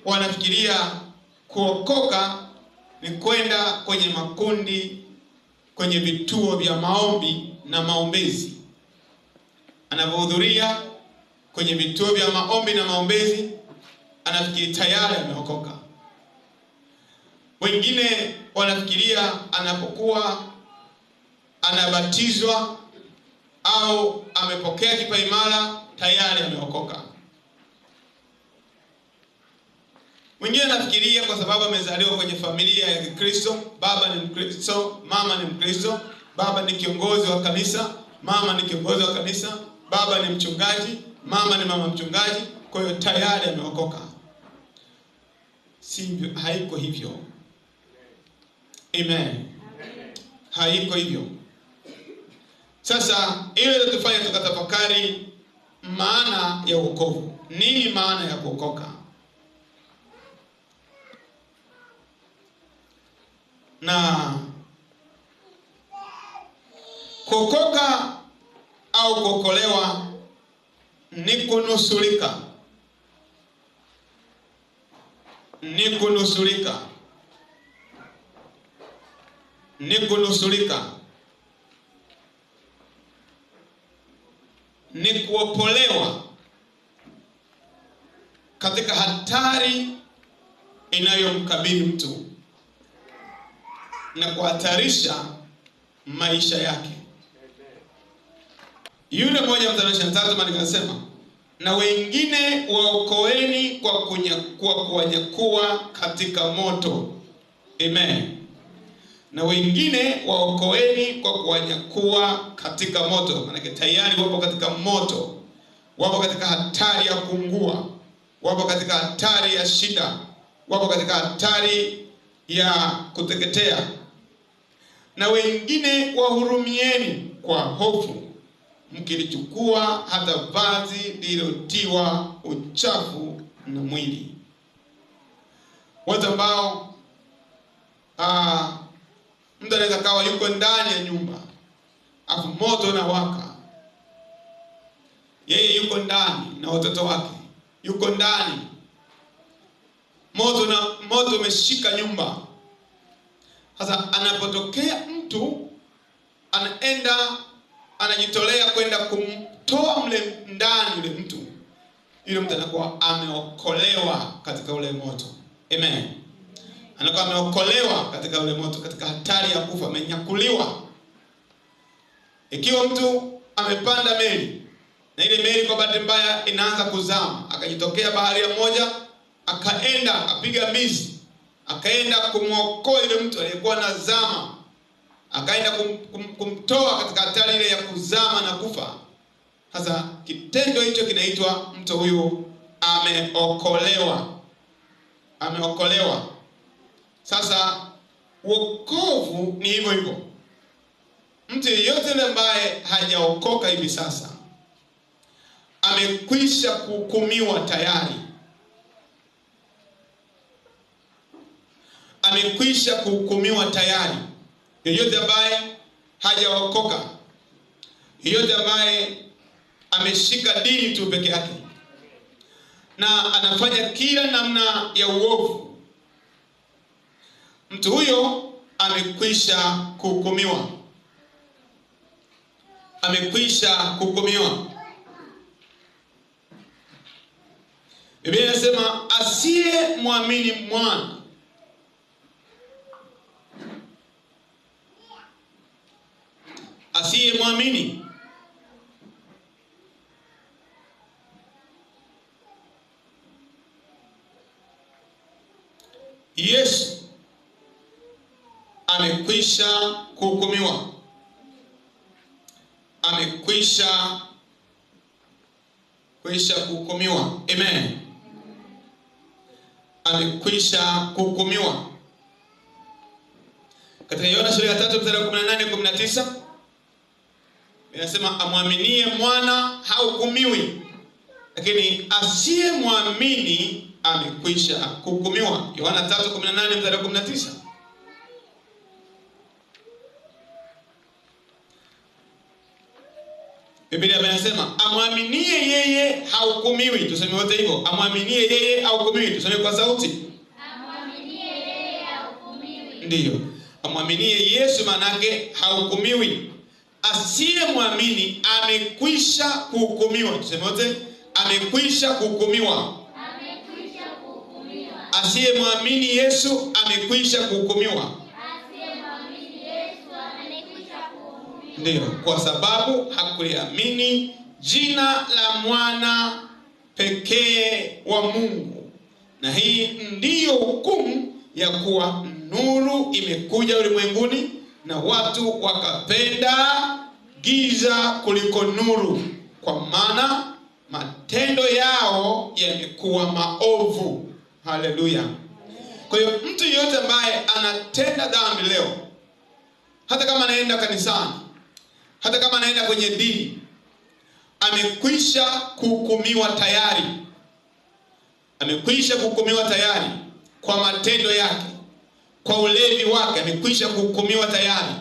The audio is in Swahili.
Wanafikiria kuokoka ni kwenda kwenye makundi, kwenye vituo vya maombi na maombezi. Anapohudhuria kwenye vituo vya maombi na maombezi, anafikiri tayari ameokoka. Wengine wanafikiria anapokuwa anabatizwa au amepokea kipaimara tayari ameokoka. Wengine anafikiria kwa sababu amezaliwa kwenye familia ya Kikristo, baba ni Mkristo, mama ni Mkristo, baba ni kiongozi wa kanisa, mama ni kiongozi wa kanisa, baba ni mchungaji, mama ni mama mchungaji, kwa hiyo tayari ameokoka. Sivyo, haiko hivyo. Amen. Haiko hivyo. Sasa ile tufanye tukatafakari maana ya wokovu. Nini maana ya kuokoka? Na kuokoka au kuokolewa ni kunusurika. Ni kunusurika. Ni kunusurika. Ni kuopolewa katika hatari inayomkabili mtu na kuhatarisha maisha yake. Yule mmoja Mstari 23 maandiko yanasema, na wengine waokoeni kwa kuwanyakua katika moto. Amen. Na wengine waokoeni kwa kuwanyakua katika moto. Maana tayari wapo katika moto, wapo katika hatari ya kuungua, wapo katika hatari ya shida, wapo katika hatari ya kuteketea. Na wengine wahurumieni kwa hofu, mkilichukua hata vazi lililotiwa uchafu na mwili. Watu ambao mtu anaweza kawa yuko ndani ya nyumba, afu moto unawaka. Yeye yuko ndani na watoto wake, yuko ndani. Moto umeshika nyumba. Sasa anapotokea mtu anajitolea kwenda kumtoa mle ndani yule mtu, yule mtu anakuwa ameokolewa katika ule moto. Amen. Anakuwa ameokolewa katika ule moto, katika hatari ya kufa, amenyakuliwa. Ikiwa mtu amepanda meli na ile meli kwa bahati mbaya inaanza kuzama, akajitokea bahari ya moja, akaenda apiga mbizi, akaenda kumwokoa yule mtu aliyekuwa nazama, akaenda kumtoa katika hatari ile ya kuzama na kufa. Sasa kitendo hicho kinaitwa mtu huyu ameokolewa. Ameokolewa. Sasa wokovu ni hivyo hivyo. Mtu yeyote ambaye hajaokoka hivi sasa amekwisha kuhukumiwa tayari. Amekwisha kuhukumiwa tayari. Yeyote ambaye hajaokoka, yeyote ambaye ameshika dini tu peke yake na anafanya kila namna ya uovu, mtu huyo amekwisha kuhukumiwa. Amekwisha kuhukumiwa. Biblia inasema asiye muamini mwana, asiye muamini Yesu amekwisha kuhukumiwa. Amekwisha kuhukumiwa. Amen. Amekwisha kuhukumiwa. Katika Yohana sura ya 3 mstari wa 18-19 inasema amwaminie mwana hahukumiwi, lakini asiye muamini amekwisha kuhukumiwa. Yohana 3:18 mstari wa 19. Biblia inasema amwaminie yeye hahukumiwi. Tuseme wote hivyo. Amwaminie yeye hahukumiwi. Tuseme kwa sauti. Amwaminie yeye hahukumiwi. Ndiyo. Amwaminie Yesu manake hahukumiwi. Asiyemwamini amekwisha kuhukumiwa. Tuseme wote, amekwisha kuhukumiwa. Amekwisha kuhukumiwa. Asiyemwamini Yesu amekwisha kuhukumiwa. Asiyemwamini Yesu amekwisha kuhukumiwa. Ndiyo, kwa sababu hakuliamini jina la mwana pekee wa Mungu. Na hii ndiyo hukumu ya kuwa nuru imekuja ulimwenguni na watu wakapenda giza kuliko nuru, kwa maana matendo yao yamekuwa maovu. Haleluya. Kwa hiyo mtu yote ambaye anatenda dhambi leo, hata kama anaenda kanisani, hata kama anaenda kwenye dini, amekwisha kuhukumiwa tayari. Amekwisha kuhukumiwa tayari kwa matendo yake, kwa ulevi wake amekwisha kuhukumiwa tayari.